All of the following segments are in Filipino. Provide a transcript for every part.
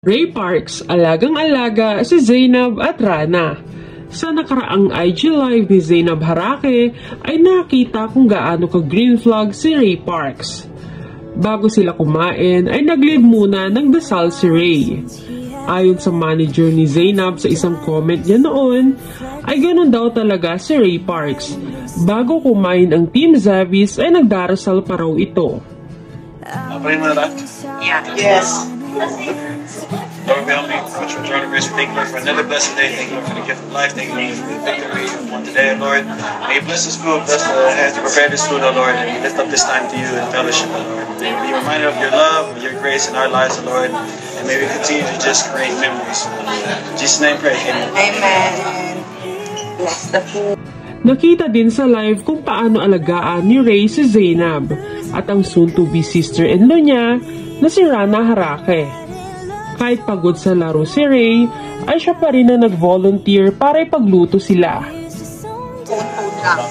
Ray Parks, alagang-alaga si Zainab at Rana. Sa nakaraang IG Live ni Zainab Harake ay nakita kung gaano ka-green flag si Ray Parks. Bago sila kumain ay nag-leave muna ng dasal si Ray. Ayon sa manager ni Zainab sa isang comment niya noon, ay ganun daw talaga si Ray Parks. Bago kumain ang Team Zavis ay nagdarasal pa raw ito. Pray mo na lahat? Yeah. Yes. Lord, we help you for your throne of grace. We thank you, Lord, for another blessed day. Thank you, Lord, for the gift of life. Thank you, Lord, for the victory on today, Lord. May you bless this food, bless the hands to prepare this food, oh Lord, and we lift up this time to you in fellowship, oh Lord. May we be reminded of your love, of your grace in our lives, oh Lord, and may we continue to just create memories. In Jesus' name, pray. Amen. Amen. Bless the food. Nakita din sa live kung paano alagaan ni Ray si Zainab at ang soon-to-be sister-in-law niya na si Rana Harake. Kahit pagod sa laro si Ray, ay siya pa rin na nag-volunteer para ipagluto sila. Food lang.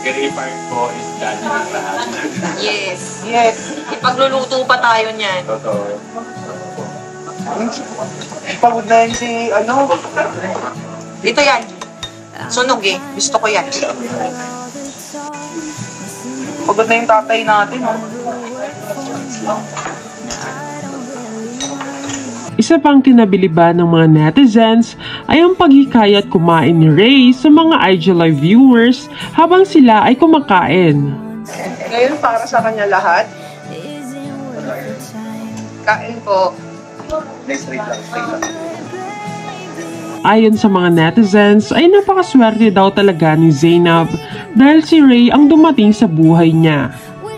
Gary Park po is daddy ng lahat. Yes. Yes. Ipagluluto pa tayo niyan. Totoo. Pagod na yun si, Dito yan. Sunog eh. Gusto ko yan. pagod na yung tatay natin, Isa pang kinabiliban ng mga netizens ay ang paghikayat kumain ni Ray sa mga IG Live viewers habang sila ay kumakain. Ngayon para sa kanya lahat. Kain po. Next week lang. Ayon sa mga netizens ay napakaswerte daw talaga ni Zainab dahil si Ray ang dumating sa buhay niya.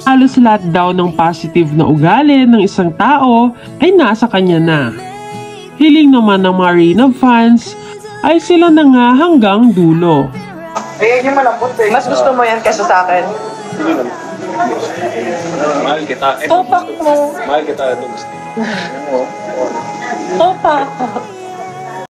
Halos lahat daw ng positive na ugali ng isang tao ay nasa kanya na. Hiling naman ng mga Reina fans ay sila na nga hanggang dulo. Ayan yung malambot eh. Mas gusto mo yan kaysa sa akin? Mahal kita. Topak mo. Mahal kita. Ito gusto. Topak.